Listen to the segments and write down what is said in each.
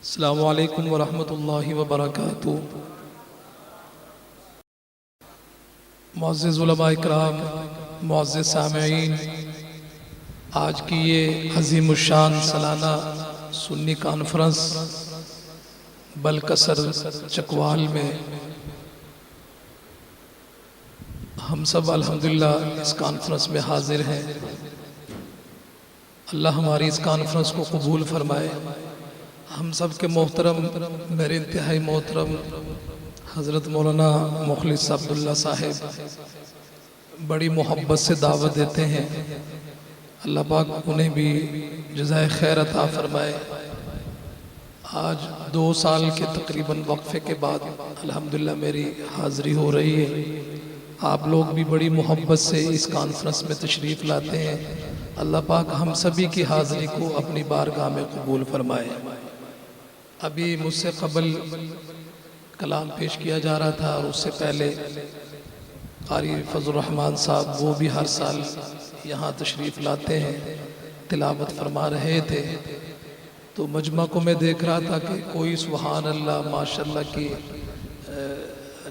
السلام علیکم ورحمۃ اللہ وبرکاتہ۔ معزز علماء اکرام، معزز سامعین، آج کی یہ عظیم الشان سالانہ سنی کانفرنس بلکسر چکوال میں ہم سب الحمدللہ اس کانفرنس میں حاضر ہیں۔ اللہ ہماری اس کانفرنس کو قبول فرمائے۔ ہم سب کے محترم، میرے انتہائی محترم حضرت مولانا مخلص عبداللہ صاحب بڑی محبت سے دعوت دیتے ہیں۔ اللہ پاک انہیں بھی جزائے خیر عطا فرمائے۔ آج 2 سال کے تقریباً وقفے کے بعد الحمدللہ میری حاضری ہو رہی ہے۔ آپ لوگ بھی بڑی محبت سے اس کانفرنس میں تشریف لاتے ہیں۔ اللہ پاک ہم سبھی کی حاضری کو اپنی بارگاہ میں قبول فرمائے۔ ابھی مجھ سے قبل کلام پیش کیا جا رہا تھا، اور اس سے پہلے قاری فضل الرحمن صاحب وہ بھی ہر سال یہاں تشریف لاتے ہیں، تلاوت فرما رہے تھے۔ تو مجمع کو میں دیکھ رہا تھا کہ کوئی سبحان اللہ ماشاءاللہ کی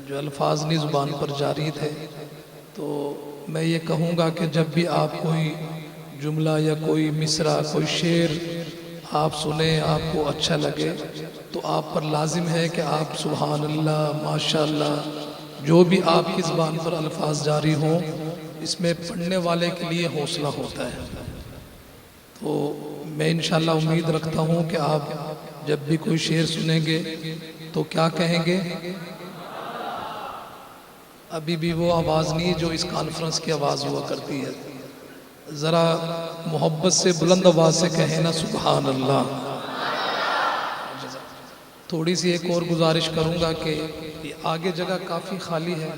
جو الفاظ نہیں زبان پر جاری تھے۔ تو میں یہ کہوں گا کہ جب بھی آپ کوئی جملہ یا کوئی مصرع، کوئی شعر آپ سنیں، آپ کو اچھا لگے، تو آپ پر لازم ہے کہ آپ سبحان اللہ ماشاءاللہ جو بھی آپ کی زبان پر الفاظ جاری ہوں، اس میں پڑھنے والے کے لیے حوصلہ ہوتا ہے۔ تو میں انشاءاللہ امید رکھتا ہوں کہ آپ جب بھی کوئی شعر سنیں گے تو کیا کہیں گے؟ ابھی بھی وہ آواز نہیں جو اس کانفرنس کی آواز ہوا کرتی ہے۔ ذرا محبت سے بلند آواز سے کہیں نا سبحان اللہ۔ تھوڑی سی ایک اور گزارش کروں گا کہ یہ آگے جگہ کافی خالی ہے،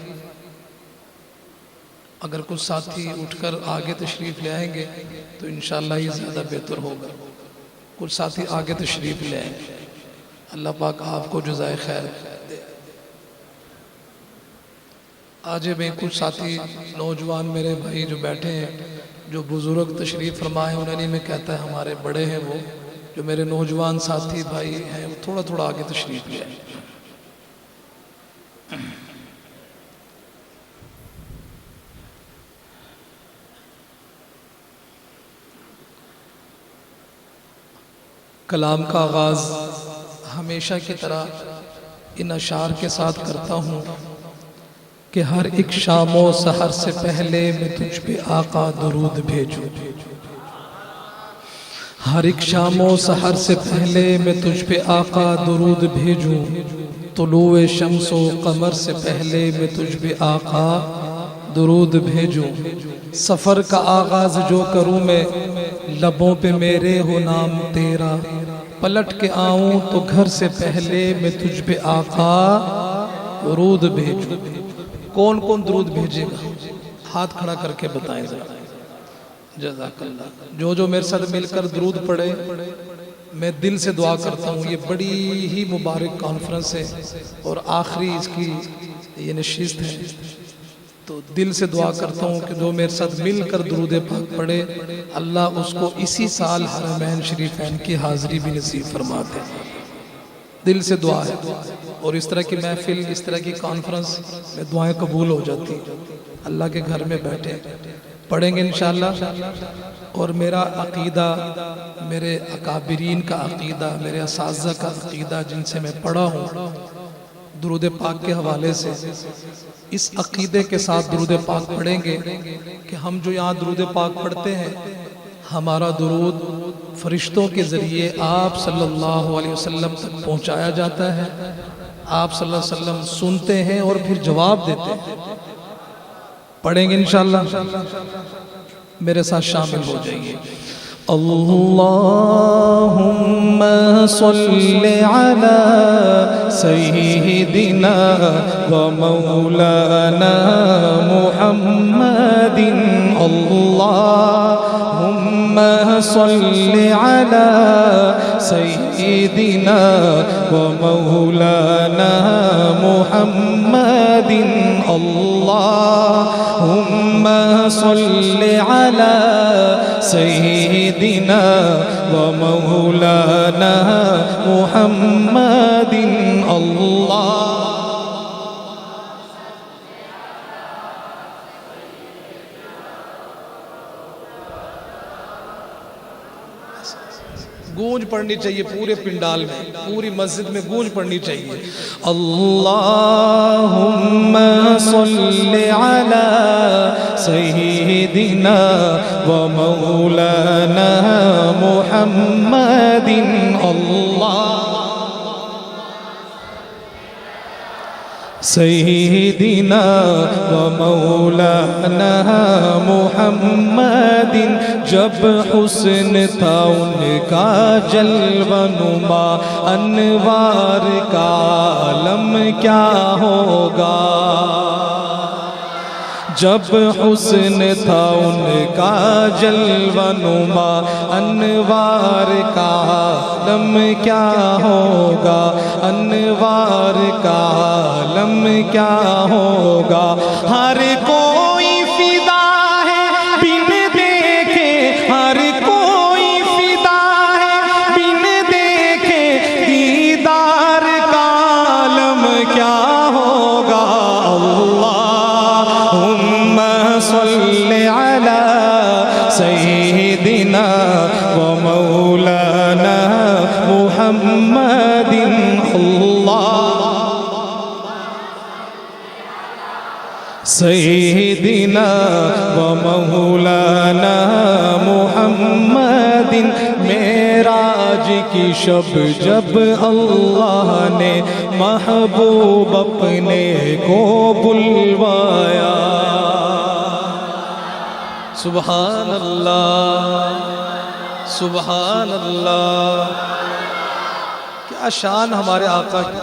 اگر کچھ ساتھی اٹھ کر آگے تشریف لے آئیں گے تو انشاءاللہ یہ زیادہ بہتر ہوگا۔ کچھ ساتھی آگے تشریف لے آئیں گے۔ اللہ پاک آپ کو جزائے خیر دے۔ آج میں کچھ ساتھی نوجوان میرے بھائی جو بیٹھے ہیں، جو بزرگ تشریف فرمائے، انہیں میں کہتا ہے ہمارے بڑے ہیں، وہ جو میرے نوجوان ساتھی بھائی ہیں وہ تھوڑا تھوڑا آگے تشریف لے آئیں۔ کلام کا آغاز ہمیشہ کی طرح ان اشعار کے ساتھ کرتا ہوں کہ ہر ایک شام و سحر سے پہلے میں تجھ پہ آقا درود بھیجوں۔ ہر ایک شام و سحر سے پہلے میں تجھ پہ آقا درود بھیجوں۔ طلوع شمس و قمر سے پہلے میں تجھ پہ آقا درود بھیجوں۔ سفر کا آغاز جو کروں میں، لبوں پہ میرے ہو نام تیرا۔ پلٹ کے آؤں تو گھر سے پہلے میں تجھ پہ آقا درود بھیجوں۔ کون کون درود بھیجے گا؟ ہاتھ کھڑا کر کے بتائیں ذرا۔ جزاک اللہ۔ جو میرے ساتھ مل کر درود پڑھے، میں دل سے دعا کرتا ہوں، یہ بڑی ہی مبارک کانفرنس ہے اور آخری اس کی یہ نشست ہے، تو دل سے دعا کرتا ہوں کہ جو میرے ساتھ مل کر درود پاک پڑھے، اللہ اس کو اسی سال حرمین شریفین کی حاضری بھی نصیب فرما دے۔ دل سے دعا ہے، اور اس طرح کی محفل، اس طرح کی کانفرنس میں دعائیں قبول ہو جاتی ہیں۔ اللہ کے گھر میں بیٹھے پڑھیں گے انشاءاللہ۔ اور میرا عقیدہ، میرے اکابرین کا عقیدہ، میرے اساتذہ کا عقیدہ جن سے میں پڑھا ہوں درود پاک کے حوالے سے، اس عقیدے کے ساتھ درود پاک پڑھیں گے کہ ہم جو یہاں درود پاک پڑھتے ہیں، ہمارا درود فرشتوں کے ذریعے آپ صلی اللہ علیہ وسلم تک پہنچایا جاتا ہے۔ آپ صلی اللہ علیہ وسلم سنتے ہیں اور پھر جواب دیتے ہیں۔ پڑھیں گے انشاءاللہ، میرے ساتھ شامل ہو جائیے۔ اللہم صلی علی سیدنا و مولانا محمد۔ اللہم صل على سيدنا ومولانا محمد اللهم صل على سيدنا ومولانا محمد اللہ. گونج پڑھنی چاہیے پورے پنڈال میں، پوری مسجد میں گونج پڑھنی چاہیے. اللہم صل علی سیدنا و مولانا محمد سیدنا و مولانا محمد. جب حسن تھا ان کا جلوہ نما انوار کا عالم کیا ہوگا. جب حسن تھا ان کا جلوہ نما انوار کا عالم کیا ہوگا. انوار کا عالم کیا ہوگا. ہر کوئی فدا ہے بن دیکھے، ہر کوئی فدا ہے بن دیکھے، دیدار کا عالم کیا ہوگا. اللہم صل علی سیدنا و مولانا محمد سیدنا و مولانا محمد. معراج کی شب جب اللہ نے محبوب اپنے کو بلوایا. سبحان اللہ سبحان اللہ. کیا شان ہمارے آقا کی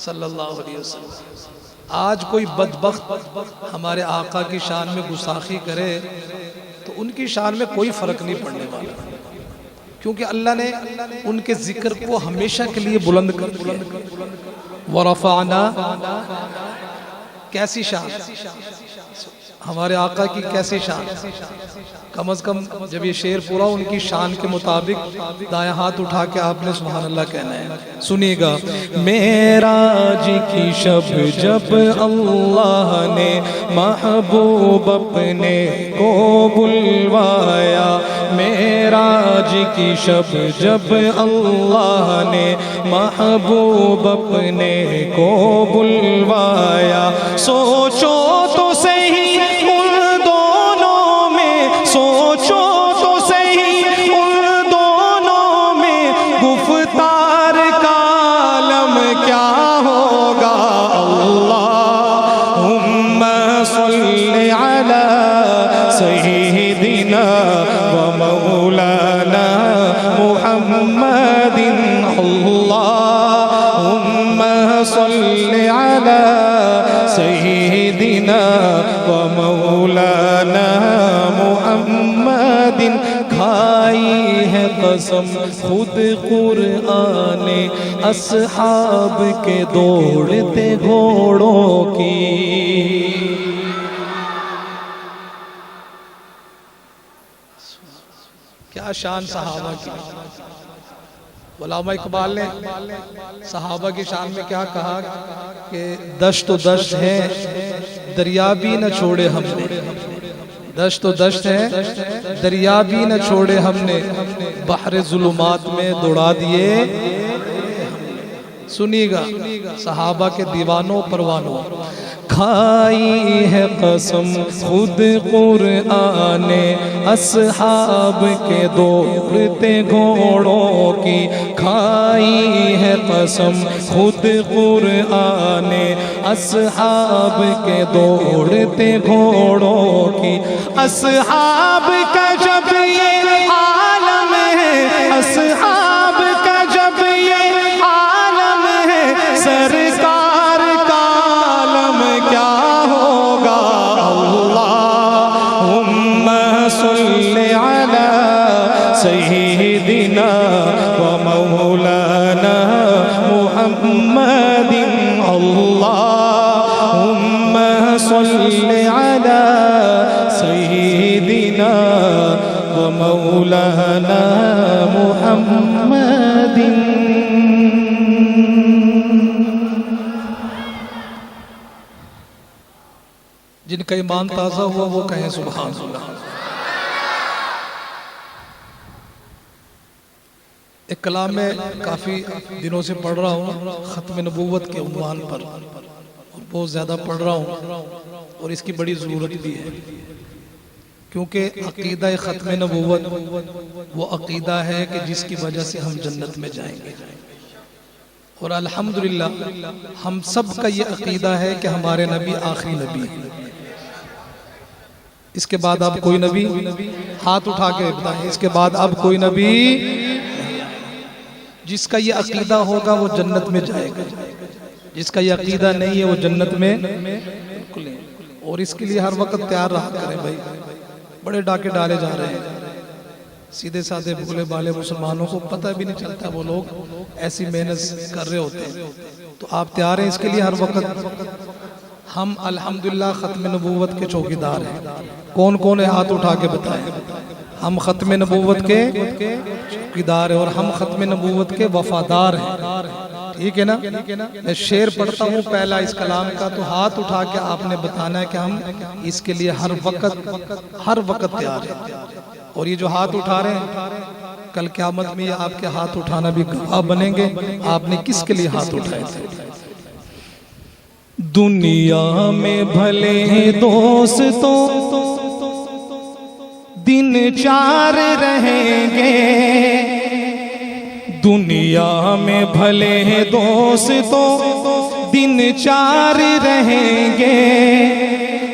صلی اللہ علیہ وسلم. آج کوئی بدبخت ہمارے آقا کی شان میں گستاخی کرے تو ان کی شان میں کوئی فرق نہیں پڑنے والا، کیونکہ اللہ نے ان کے ذکر کو ہمیشہ کے لیے بلند کر دیا. وَرَفَعْنَا کیسی شان ہمارے آقا کی، کیسی شان. کم از کم جب یہ شعر پورا ان کی شان کے مطابق دائیں ہاتھ اٹھا کے آپ نے سبحان اللہ کہنا ہے. سنیے گا. معراج کی شب جب اللہ نے محبوب اپنے کو بلوایا. معراج کی شب جب اللہ نے محبوب اپنے کو بلوایا. سوچو تو صحیح ان دونوں میں، سوچو تو صحیح ان دونوں میں، گفتار کا عالم کیا ہوگا. اللہم صل علی سیدنا و مولانا محمد. اللہم صل علی سیدنا و مولانا محمد. کھائی ہے قسم خود قرآن اصحاب کے دوڑتے گھوڑوں کی. کیا شان صحابہ کی. علامہ اقبال نے صحابہ کی شان میں کیا کہا کہ دشت و دشت ہے دریا بھی نہ چھوڑے ہم نے. دشت و دشت ہے دریا بھی نہ چھوڑے ہم نے، بحر ظلمات میں دوڑا دیے. سنیے گا صحابہ کے دیوانوں پروانوں. کھائی ہے قسم خود قرآن اصحاب کے دوڑتے گھوڑوں کی. کھائی ہے قسم خود قرآن اصحاب کے دوڑتے گھوڑوں کی. اصحاب کا جب یہ عالم ہے، اصحاب کا جب یہ عالم ہے، سرکار کا عالم کیا ہوگا. اللہم صل سيدنا ومولانا محمد اللهم صل على سيدنا ومولانا محمد. جن کا ایمان تازہ ہوا وہ کہیں سبحان اللہ. ایک کلام میں کافی دنوں سے پڑھ رہا ہوں ختم نبوت کے عنوان پر، اور بہت زیادہ پڑھ رہا ہوں اور اس کی بڑی ضرورت بھی ہے، کیونکہ عقیدہ ختم نبوت وہ عقیدہ ہے کہ جس کی وجہ سے ہم جنت میں جائیں گے، اور الحمدللہ ہم سب کا یہ عقیدہ ہے کہ ہمارے نبی آخری نبی ہیں. اس کے بعد اب کوئی نبی، ہاتھ اٹھا کے بتائیں، اس کے بعد اب کوئی نبی، جس کا یہ عقیدہ ہوگا وہ جنت میں جائے گا، جس کا یہ عقیدہ نہیں ہے وہ جنت میں بالکل نہیں. اور اس کے لیے ہر وقت تیار رہا کریں بھائی. بڑے ڈاکے ڈالے جا رہے ہیں، سیدھے سادھے بھولے بالے مسلمانوں کو پتہ بھی نہیں چلتا وہ لوگ ایسی محنت کر رہے ہوتے ہیں. تو آپ تیار ہیں اس کے لیے ہر وقت؟ ہم الحمدللہ ختم نبوت کے چوکیدار ہیں. کون کون ہے ہاتھ اٹھا کے بتائیں. ہم ختم نبوت کے چوکیدار ہیں اور ہم ختم نبوت کے وفادار ہیں. ٹھیک ہے نا؟ میں شعر پڑھتا ہوں پہلا اس کلام کا، تو ہاتھ اٹھا کے آپ نے بتانا ہے کہ ہم اس کے لیے ہر وقت تیار ہیں. اور یہ جو ہاتھ اٹھا رہے ہیں کل قیامت میں یہ آپ کے ہاتھ اٹھانا بھی گواہ بنیں گے آپ نے کس کے لیے ہاتھ اٹھائے تھے. دنیا میں بھلے دوستوں دن چار رہیں گے، دنیا میں بھلے دوستوں دن چار رہیں گے،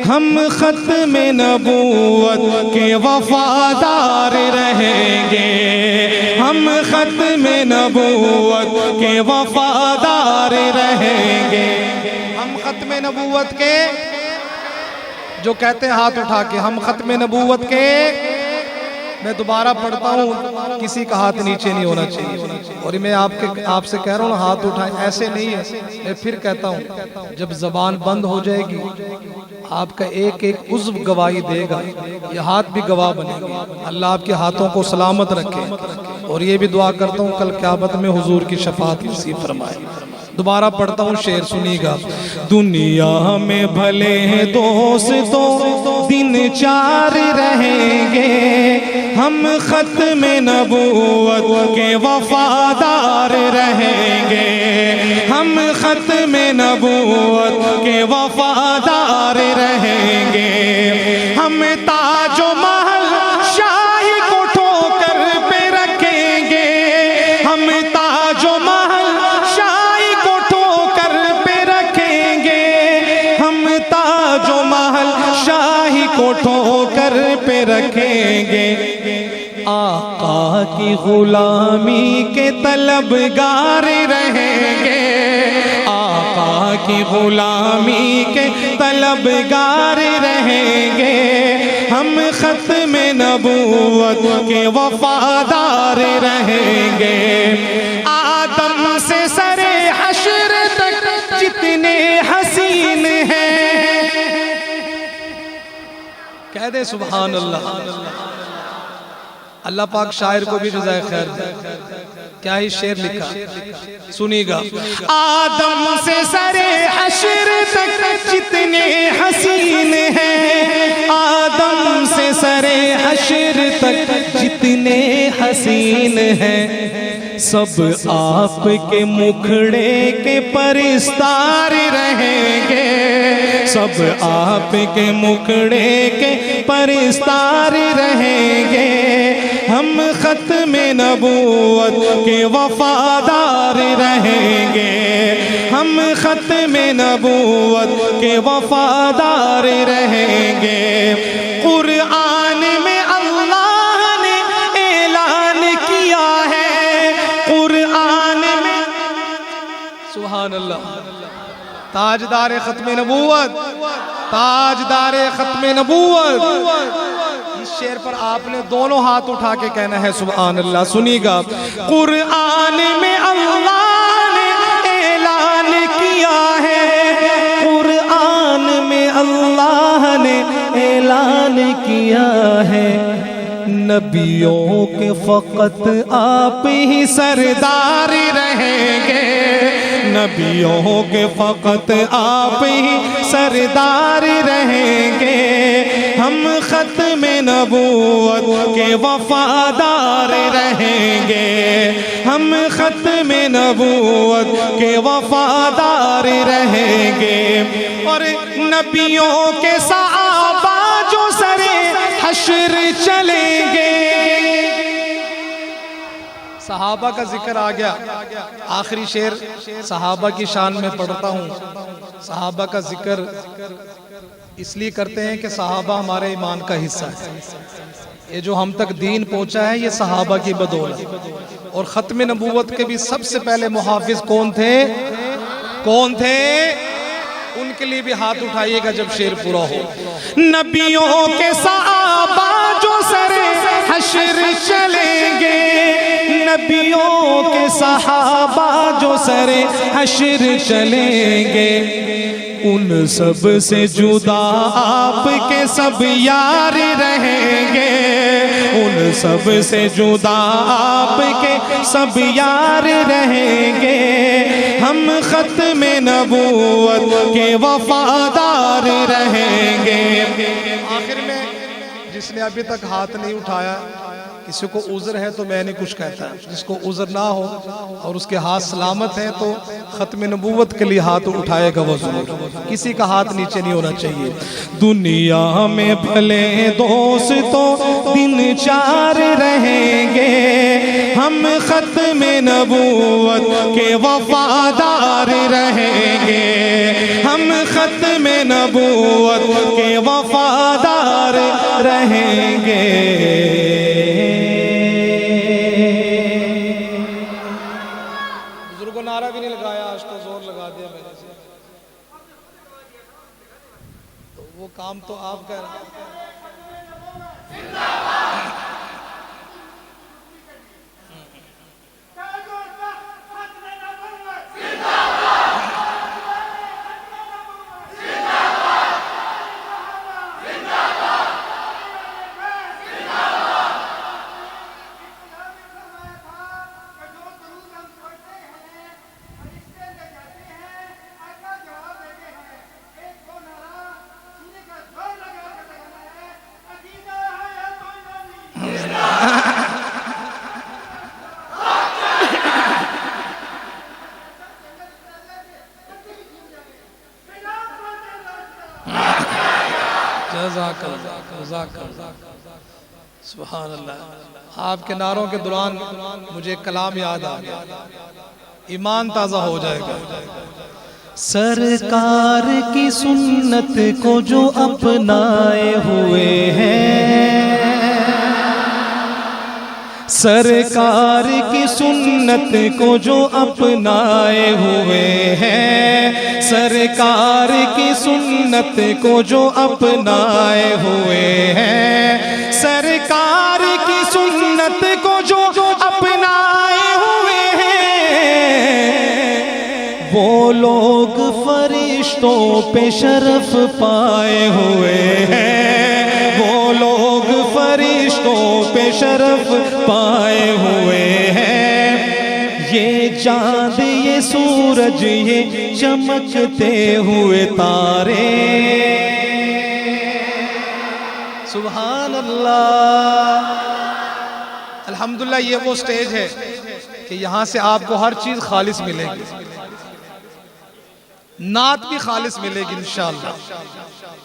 ہم ختم نبوت کے وفادار رہیں گے، ہم ختم نبوت کے وفادار رہیں گے. ہم ختم نبوت کے جو کہتے ہیں ہاتھ اٹھا کے، ہم ختم نبوت کے. میں دوبارہ پڑھتا ہوں، کسی کا ہاتھ نیچے نہیں ہونا چاہیے. اور میں آپ سے کہہ رہا ہوں ہاتھ اٹھائیں، ایسے نہیں ہے. میں پھر کہتا ہوں جب زبان بند ہو جائے گی آپ کا ایک ایک عضو گواہی دے گا، یہ ہاتھ بھی گواہ بنے گا. اللہ آپ کے ہاتھوں کو سلامت رکھے، اور یہ بھی دعا کرتا ہوں کل قیامت میں حضور کی شفاعت نصیب فرمائے. دوبارہ پڑھتا ہوں شعر سنیے گا. دنیا میں بھلے دوستوں دن چار رہیں گے، ہم ختم نبوت کے وفادار رہیں گے، ہم ختم نبوت کے وفادار رہیں گے. ہم تاج و محل شاہی کو ٹھوکر پہ رکھیں گے، ہم تاج و محل شاہی کو ٹھوکر پہ رکھیں گے، ہم تاج و محل شاہی کو ٹھوکر پہ رکھیں گے. آقا کی غلامی کے طلبگار رہیں گے، آقا کی غلامی کے طلبگار رہیں گے، ہم ختم نبوت کے وفادار رہیں گے. آدم سے سر حشر تک جتنے حسین ہیں، کہہ دے سبحان اللہ. اللہ پاک شاعر کو بھی جزائے خیر دے. کیا ہی شعر لکھا سنی گا. آدم سے سر حشر تک جتنے حسین ہیں، آدم سے سر حشر تک جتنے حسین ہیں، سب آپ کے مکھڑے کے پرستار رہیں گے، سب آپ کے مکھڑے کے پرستار رہیں گے. ہم ختم نبوت کے وفادار رہیں گے، ہم ختم نبوت کے وفادار رہیں گے. قرآن میں اللہ نے اعلان کیا ہے، قرآن میں سبحان اللہ. تاجدار ختم نبوت، تاجدار ختم نبوت. اس شعر پر آپ نے دونوں ہاتھ اٹھا کے کہنا ہے سبحان اللہ. سنیے گا. قرآن میں اللہ نے اعلان کیا ہے, قرآن میں اللہ نے اعلان کیا ہے, نبیوں کے فقط آپ ہی سردار رہیں گے, نبیوں کے فقط آپ ہی سردار رہیں گے, ہم ختم نبوت کے وفادار رہیں گے, ہم ختم نبوت کے وفادار رہیں گے. اور نبیوں کے صحابہ جو سرے حشر چلیں گے. صحابہ کا ذکر آ گیا, آخری شعر صحابہ کی شان میں پڑھتا ہوں. صحابہ کا ذکر اس لیے کرتے ہیں کہ صحابہ ہمارے ایمان کا حصہ ہے. یہ جو ہم تک دین پہنچا ہے یہ صحابہ کی بدولت. اور ختم نبوت کے بھی سب سے پہلے محافظ کون تھے؟ کون تھے؟ ان کے لیے بھی ہاتھ اٹھائیے گا جب شعر پورا ہو. نبیوں کے صحابہ جو سر حشر چلیں گے, نبیوں کے صحابہ جو سر حشر چلیں گے, ان سب سے جدا آپ کے سب یار رہیں گے, ان سب سے جدا آپ کے سب یار رہیں گے, ہم ختم نبوت کے وفادار رہیں گے. آخر میں جس نے ابھی تک ہاتھ نہیں اٹھایا, کسی کو عذر ہے تو میں نہیں کچھ کہتا, جس کو عذر نہ ہو اور اس کے ہاتھ سلامت ہیں تو ختم نبوت کے لیے ہاتھ اٹھائے گا وہ ضرور, کسی کا ہاتھ نیچے نہیں ہونا چاہیے. دنیا میں بھلے دوستوں دن چار رہیں گے, ہم ختم نبوت کے وفادار رہیں گے, ہم ختم نبوت کے وفادار رہیں گے. بزرگوں نعرہ بھی نہیں لگایا, آج تو زور لگا دیا میں نے, تو وہ کام تو آپ کا سبحان اللہ. آپ کے نعروں کے دوران مجھے ایک کلام یاد آ گیا, ایمان تازہ ہو جائے گا. سرکار کی سنت کو جو اپنائے ہوئے ہیں, سرکار کی سنت کو جو اپنائے ہوئے ہیں, سرکار کی سنت کو جو اپنائے ہوئے ہیں, سرکار کی سنت کو جو اپنائے ہوئے ہیں, وہ لوگ فرشتوں پہ شرف پائے ہوئے ہیں, وہ لوگ فرشتوں پہ شرف پائے ہوئے ہیں. یہ چاند یہ سورج یہ چمکتے ہوئے تارے, سبحان اللہ. الحمدللہ یہ وہ سٹیج ہے کہ یہاں سے آپ کو ہر چیز خالص ملے گی, نعت بھی خالص ملے گی انشاءاللہ.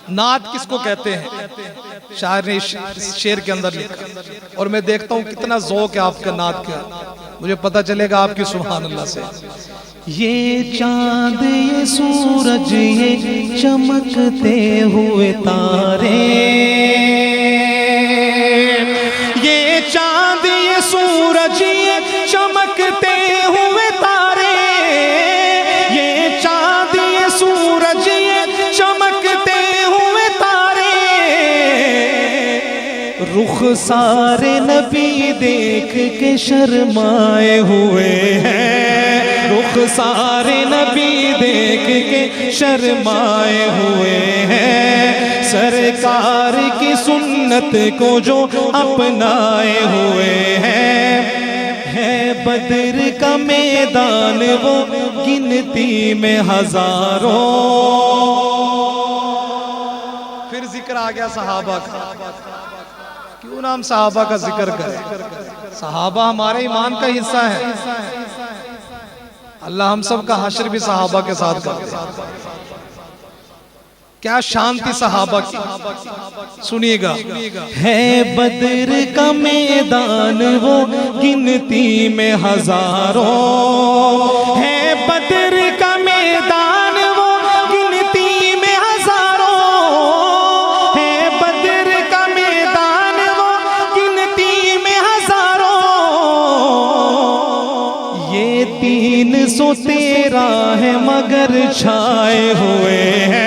نعت کس کو کہتے ہیں؟ شاعر نے شعر کے اندر لکھا, اور میں دیکھتا ہوں کتنا ذوق ہے آپ کا نعت کا, مجھے پتہ چلے گا آپ کی سبحان اللہ سے. یہ چاند یہ سورج یہ چمکتے ہوئے تارے, یہ چاند یہ سورج یہ چمکتے ہوئے تارے, یہ چاند یہ سورج یہ چمکتے ہوئے تارے, رخسار نبی دیکھ کے شرمائے ہوئے ہیں، رخسار نبی دیکھ کے شرمائے ہوئے ہیں، سرکار کی سنت کو جو اپنائے ہوئے ہیں، ہے بدر کا میدان وہ گنتی میں ہزاروں۔ پھر ذکر آ گیا صحابہ کا، کیوں نہ ہم صحابہ کا ذکر کریں؟ صحابہ ہمارے ایمان کا حصہ ہے، اللہ ہم سب کا حشر بھی صحابہ کے ساتھ کرتے ہیں۔ کیا شان تھی صحابہ کی، سنیے گا۔ ہے بدر کا میدان وہ گنتی میں ہزاروں، ہے بدر کا میدان وہ گنتی میں ہزاروں، ہے بدر کا میدان وہ گنتی میں ہزاروں، یہ 313 ہے مگر چھائے ہوئے ہیں۔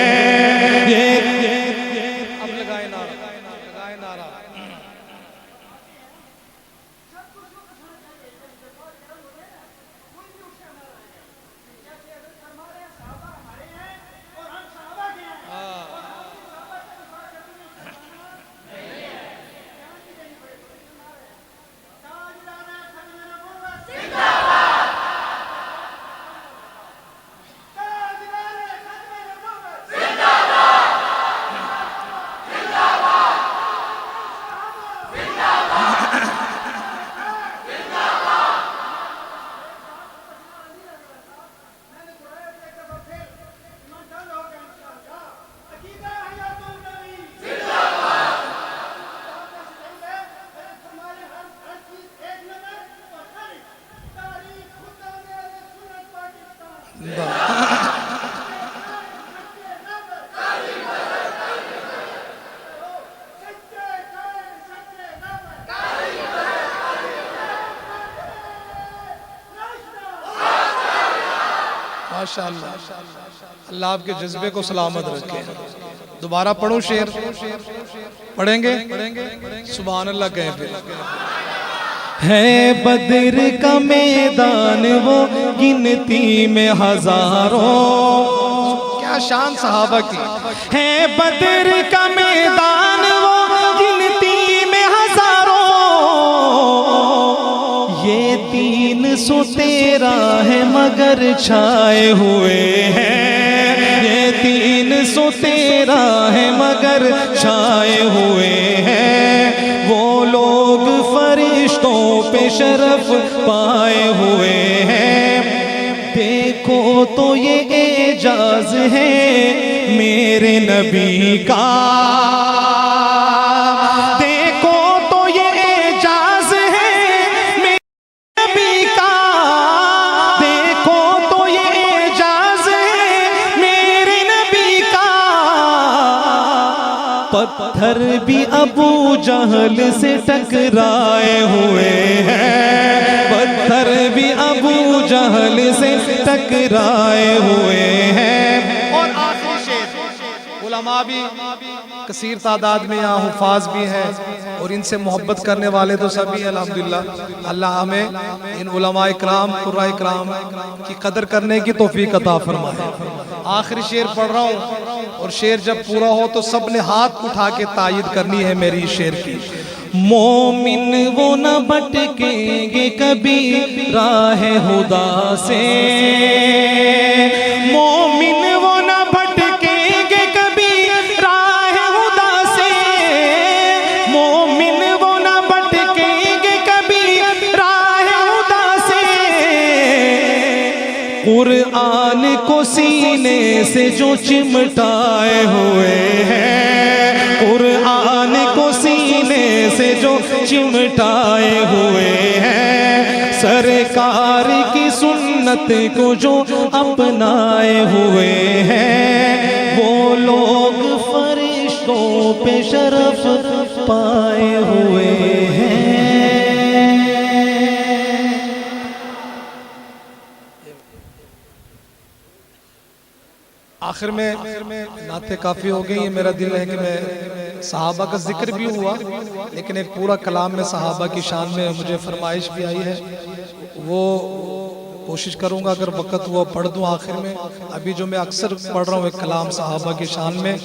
ماشاءاللہ، اللہ آپ کے جذبے کو سلامت رکھے۔ دوبارہ پڑھوں شعر، پڑھیں گے؟ سبحان اللہ کہیں پھر۔ ہے بدر کا میدان وہ گنتی میں ہزاروں، کیا شان صحابہ کی، ہے بدر کا میدان وہ گنتی میں ہزاروں، یہ 313 ہے مگر چھائے ہوئے ہیں، یہ 313 ہے مگر چھائے ہوئے ہیں، وہ لوگ فرشتوں پہ شرف پائے ہوئے ہیں، دیکھو تو یہ اعجاز ہے میرے نبی کا، دیکھو تو یہ اعجاز ہے میرے نبی کا، دیکھو تو یہ اعجاز ہے میرے نبی کا، پتھر بھی ابو جہل سے ٹکرائے ہوئے ہیں، پتھر بھی ابو جہل سے ٹکرائے ہوئے ہیں۔ اور آخری شعر، علماء بھی کثیر تعداد میں یہاں حفاظ بھی ہیں اور ان سے محبت کرنے والے تو سبھی الحمدللہ، اللہ ہمیں ان علماء اکرام قراء اکرام کی قدر کرنے کی توفیق عطا فرمائے۔ آخری شعر پڑھ رہا ہوں اور شعر جب پورا ہو تو سب نے ہاتھ اٹھا کے تائید کرنی ہے میری شعر کی۔ مومن وہ نہ بھٹکیں گے کبھی راہ خدا سے، مومن وہ نہ بھٹکیں گے کبھی راہ خدا سے، مومن وہ نہ بھٹکیں گے کبھی راہ خدا سے، قرآن کو سینے سے جو چمٹائے ہوئے ہیں، قرآن کو سینے سے جو چمٹائے ہوئے ہیں، سرکار کی سنت کو جو اپنائے ہوئے ہیں، وہ لوگ فرشتوں پہ شرف پائے ہوئے ہیں۔ آخر میں نعتیں کافی ہو گئی ہیں، میرا دل ہے کہ میں صحابہ کا ذکر بھی ہوا، لیکن ایک پورا کلام میں صحابہ کی شان میں مجھے فرمائش بھی آئی ہے، وہ کوشش کروں گا اگر وقت ہوا پڑھ دوں آخر میں۔ ابھی جو میں اکثر پڑھ رہا ہوں ایک کلام صحابہ کی شان میں،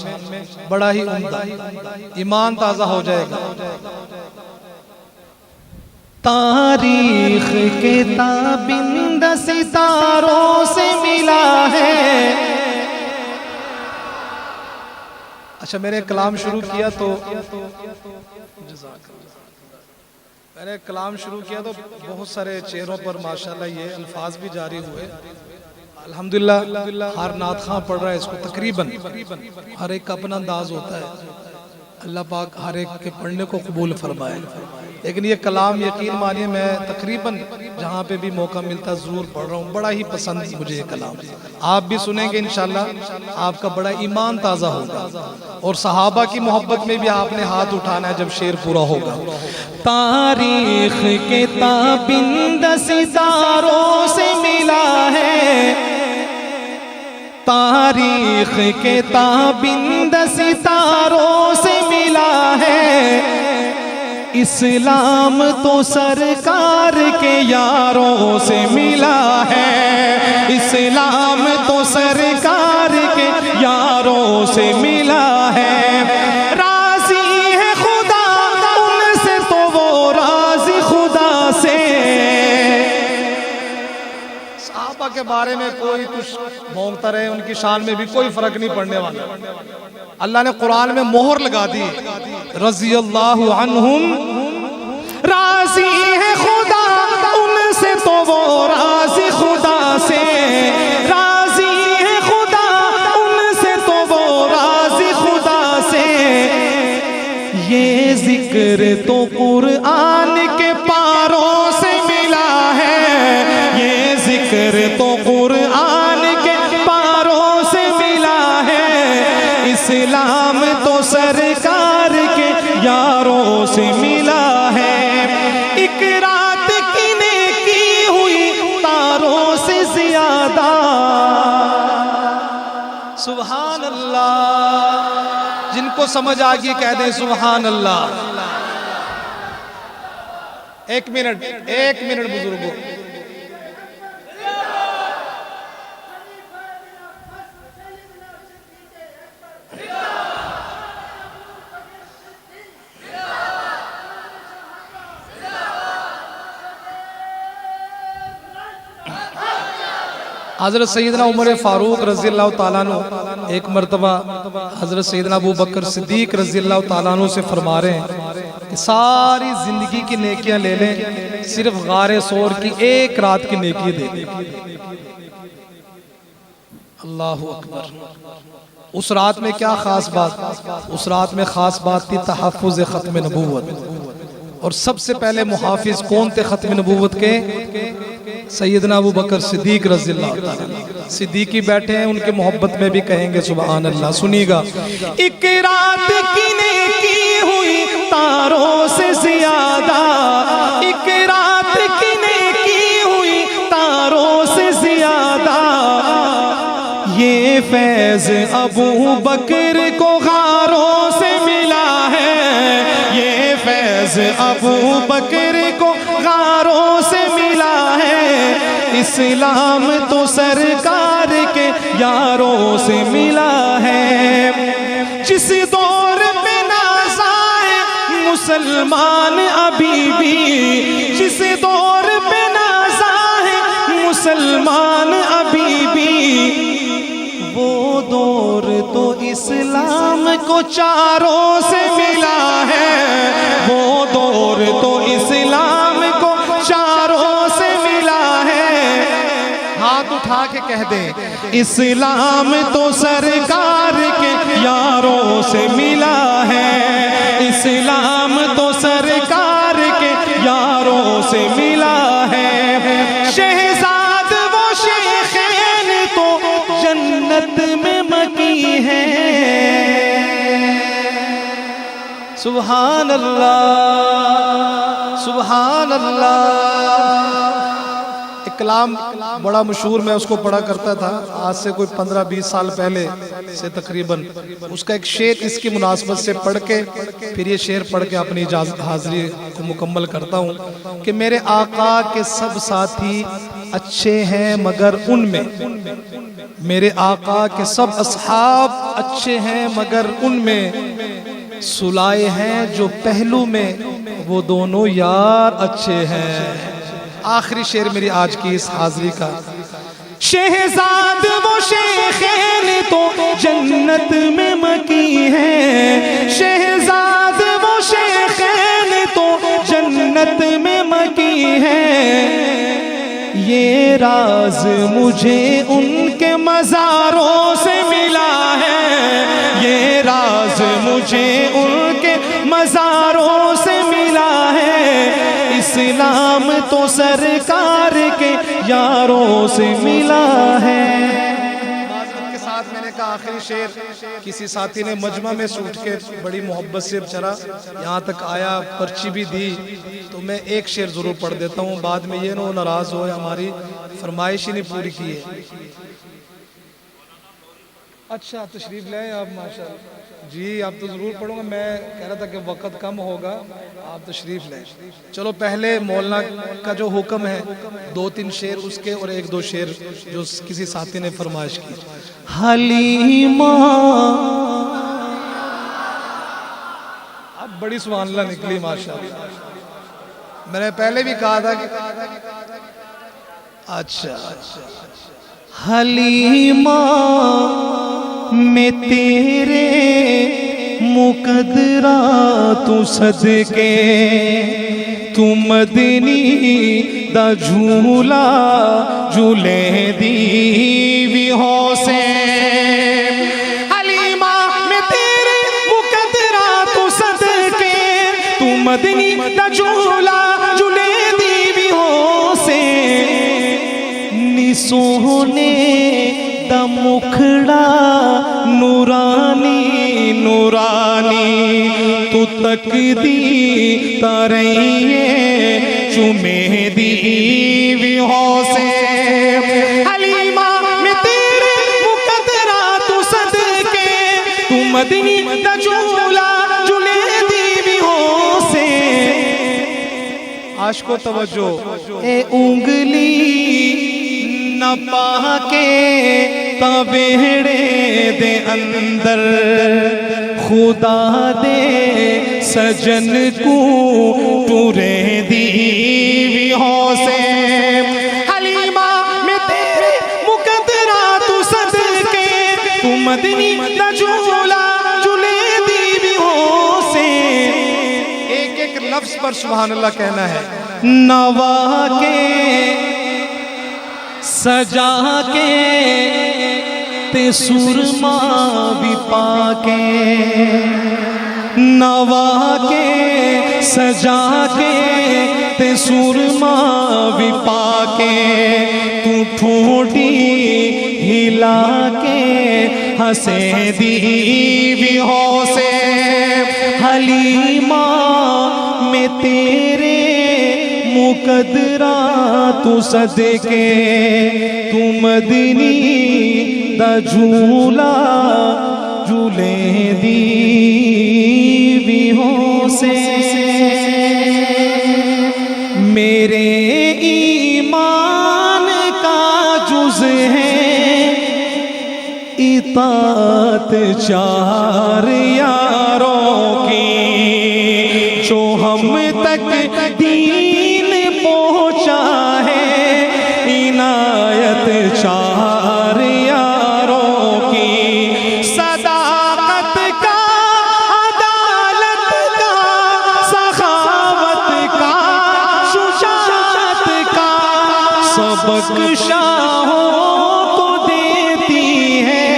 بڑا ہی عمدہ، ایمان تازہ ہو جائے گا۔ تاریخ کے تابند ستاروں سے ملا ہے۔ اچھا میں نے کلام شروع کیا تو بہت سارے چہروں پر ماشاءاللہ یہ الفاظ بھی جاری ہوئے۔ الحمدللہ ہر نعت خواں پڑھ رہا ہے اس کو، تقریباً ہر ایک کا اپنا انداز ہوتا ہے، اللہ پاک ہر ایک کے پڑھنے کو قبول فرمائے۔ لیکن یہ کلام یقین مانیے میں تقریباً جہاں پہ بھی موقع ملتا ضرور پڑھ رہا ہوں، بڑا ہی پسند مجھے یہ کلام، آپ بھی سنیں گے انشاءاللہ آپ کا بڑا ایمان تازہ ہوگا، اور صحابہ کی محبت میں بھی آپ نے ہاتھ اٹھانا ہے جب شعر پورا ہوگا۔ تاریخ کے تابند ستاروں سے ملا ہے، تاریخ کے تابند ستاروں سے ملا ہے، اسلام تو سرکار کے یاروں سے ملا ہے، اسلام تو سرکار کے یاروں سے ملا ہے، راضی ہے خدا ان سے تو وہ راضی خدا سے۔ صحابہ کے بارے میں کوئی کچھ بھونگتا رہے، ان کی شان میں بھی کوئی فرق نہیں پڑنے والا۔ اللہ نے قرآن میں مہر لگا دی، رضی اللہ عنہم، راضی ہے خدا ان سے تو وہ راضی خدا سے، راضی ہے خدا ان سے تو وہ راضی خدا سے۔ یہ ذکر تو قرآن کے پاروں سے ملا ہے، یہ ذکر تو قرآن کے پاروں سے ملا ہے، اسلام تو سرکار کے یاروں سے ملا ہے، ایک رات کی نیکی ہوئی تاروں سے زیادہ۔ سبحان اللہ، جن کو سمجھ آگئی کہہ دیں سبحان اللہ۔ ایک منٹ بزرگوں، حضرت سیدنا عمر فاروق رضی اللہ تعالیٰ عنہ ایک مرتبہ حضرت سیدنا ابو بکر صدیق رضی اللہ تعالیٰ عنہ سے فرما رہے ہیں کہ ساری زندگی کی نیکیاں لے لیں، صرف غار ثور کی ایک رات کی نیکی دے دیں۔ اللہ اکبر۔ اس رات میں کیا خاص بات؟ اس رات میں خاص بات تھی تحفظ ختم نبوت، اور سب سے پہلے محافظ کون تھے ختم نبوت کے؟ سیدنا ابو بکر صدیق رضی اللہ تعالیٰ۔ صدیقی بیٹھے ہیں، ان کے محبت میں بھی کہیں گے سبحان اللہ، سنیے گا۔ ایک رات کی نیکی ہوئی تاروں سے زیادہ، ایک رات کی نیکی ہوئی تاروں سے زیادہ، یہ فیض ابو بکر کو غاروں سے ملا ہے، یہ فیض ابو بکر کو غاروں سے ملا ہے، اسلام تو سرکار کے یاروں سے ملا ہے، جس دور پہ نازا ہے مسلمان ابھی بھی، جس دور پہ نازا ہے مسلمان ابھی بھی، وہ دور تو اسلام کو چاروں سے ملا ہے، وہ دور تو اسلام کو چاروں سے ملا ہے، ہاتھ اٹھا کے کہہ دیں اسلام تو سرکار کے یاروں سے ملا ہے، اسلام تو سرکار کے یاروں سے ملا ہے، شہزاد وہ شیخین تو جنت میں مکی ہے۔ سبحان اللہ، سبحان اللہ۔ ایک کلام بڑا مشہور، میں اس کو پڑھا کرتا تھا آج سے کوئی 15-20 سال پہلے سے تقریباً. اس کا ایک شعر اس کی مناسبت سے پڑھ کے پھر یہ شعر پڑھ کے اپنی حاضری کو مکمل کرتا ہوں کہ میرے آقا کے سب ساتھی اچھے ہیں مگر ان میں، میرے آقا کے سب اصحاب اچھے ہیں مگر ان میں، سلائے ہیں جو پہلو میں وہ دونوں یار اچھے ہیں. آخری شعر میری آج کی اس حاضری کا. شہزاد وہ شیخین تو جنت میں مکی ہے، شہزاد وہ شیخین تو جنت میں مکی ہے، یہ راز مجھے ان کے مزاروں سے ملا ہے، یہ راز مجھے ان کے مزاروں سے ملا ہے، اسلام تو سرکار کے یاروں سے ملا ہے. معذرت کے ساتھ میں نے کہا آخری شعر کسی ساتھی نے مجمع میں سوٹ کے بڑی محبت سے چلا یہاں تک آیا، پرچی بھی دی، تو میں ایک شعر ضرور پڑھ دیتا ہوں، بعد میں یہ نہ ناراض ہوئے ہماری فرمائش ہی نہیں پوری کی ہے. اچھا تشریف لیں آپ ماشاءاللہ. جی آپ تو ضرور پڑھوں گا، میں کہہ رہا تھا کہ وقت کم ہوگا، آپ تشریف لیں. چلو پہلے مولانا کا جو حکم ہے 2-3 شعر اس کے اور 1-2 شعر جو کسی ساتھی نے فرمائش کی. حلیمہ اب بڑی سبحان اللہ نکلی ماشاءاللہ. میں نے پہلے بھی کہا تھا کہ اچھا حلیمہ میں تیرے مقدرات صدقے تو مدنی دا جھولا جھولے دیوی حسین. حلیمہ میں تیرے مقدرات صدقے تو مدنی دا جھولا جھولے دیوی حسین، نی سونے دا مکھڑا نورانی نورانی تو تک دی ترائیے چمے دیوی حسین. حلیمہ میں تیرے مقدرات صدقے تو مدنی دا جھولا جھولے دیوی حسین. عاشقو توجہ، اے انگلی نہ پا کے تابیڑے دے اندر خدا دے سجن کو ٹورے دیوی حسین. حلیمہ میں تیرے مقدرات صدقے تو مدنی دا جھولا جھولے دیوی حسین. ایک لفظ پر سبحان اللہ کہنا ہے. نوا کے سجا کے تے سرما بھی پا کے، نوا کے سجا کے تے سرما بھی پا کے، تو ٹھوٹی ہلا کے ہنسے دیوی حسین. حلیمہ میں تیرے مقدرات صدقے تو مدنی دا جھولا جھولے دیوی حسین. میرے ایمان کا جز ہے اطاعت چار یاروں کی، جو ہم تک دین پہنچا ہے عنایت چار یاروں کی. صداقت کا، عدالت کا، سخاوت کا، شجاعت کا سبق شاہوں کو دیتی ہے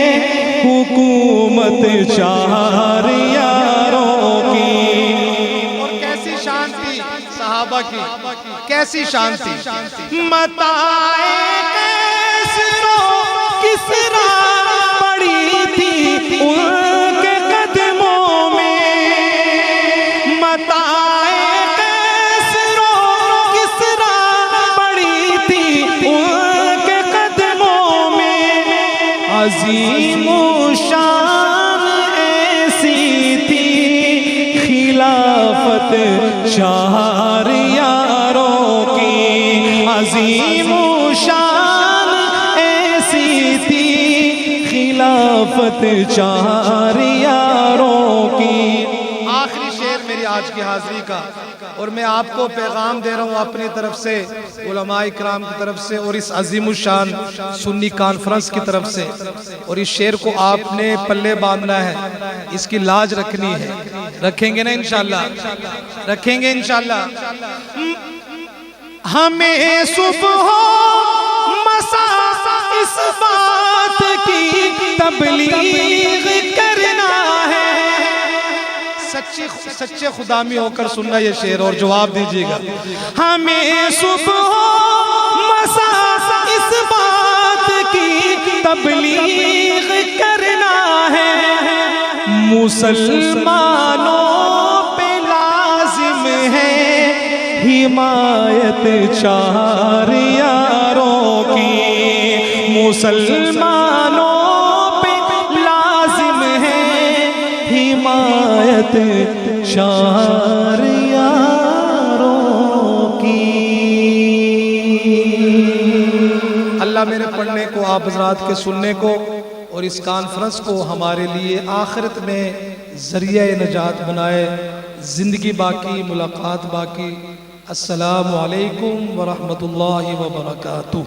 حکومت چار یاروں کی. اور کیسی شان تھی صحابہ کی، کیسی شان تھی. متائے کسرا کسرا پڑی تھی ان کے قدموں میں، متائے کسرا کسرا پڑی تھی عظیم و شان ایسی تھی خلافت چار یاروں کی، عظیم و شان ایسی تھی خلافت چار یاروں کی۔ آخری شعر میری آج کی حاضری کا، اور میں آپ کو پیغام دے رہا ہوں اپنی طرف سے، علماء اکرام کی طرف سے، اور اس عظیم الشان سنی کانفرنس کی طرف سے، اور اس شعر کو آپ نے پلے باندھنا ہے، اس کی لاج رکھنی ہے۔ رکھیں گے نا انشاءاللہ؟ رکھیں گے انشاءاللہ؟ ہمیں صبح مساء اس بات کی تبلیغ کرنا ہے۔ سچے خدامی ہو کر سننا یہ شعر اور جواب دیجیے گا۔ ہمیں صبح مساء اس بات کی تبلیغ کرنا ہے، مسلمانوں پہ لازم ہے حمایت چار یاروں کی، مسلمانوں پہ لازم ہے حمایت چار یاروں کی۔ اللہ میرے پڑھنے کو، آپ حضرات کے سننے کو، اور اس کانفرنس کو ہمارے لیے آخرت میں ذریعہ نجات بنائے۔ زندگی باقی، ملاقات باقی۔ السلام علیکم ورحمۃ اللہ وبرکاتہ۔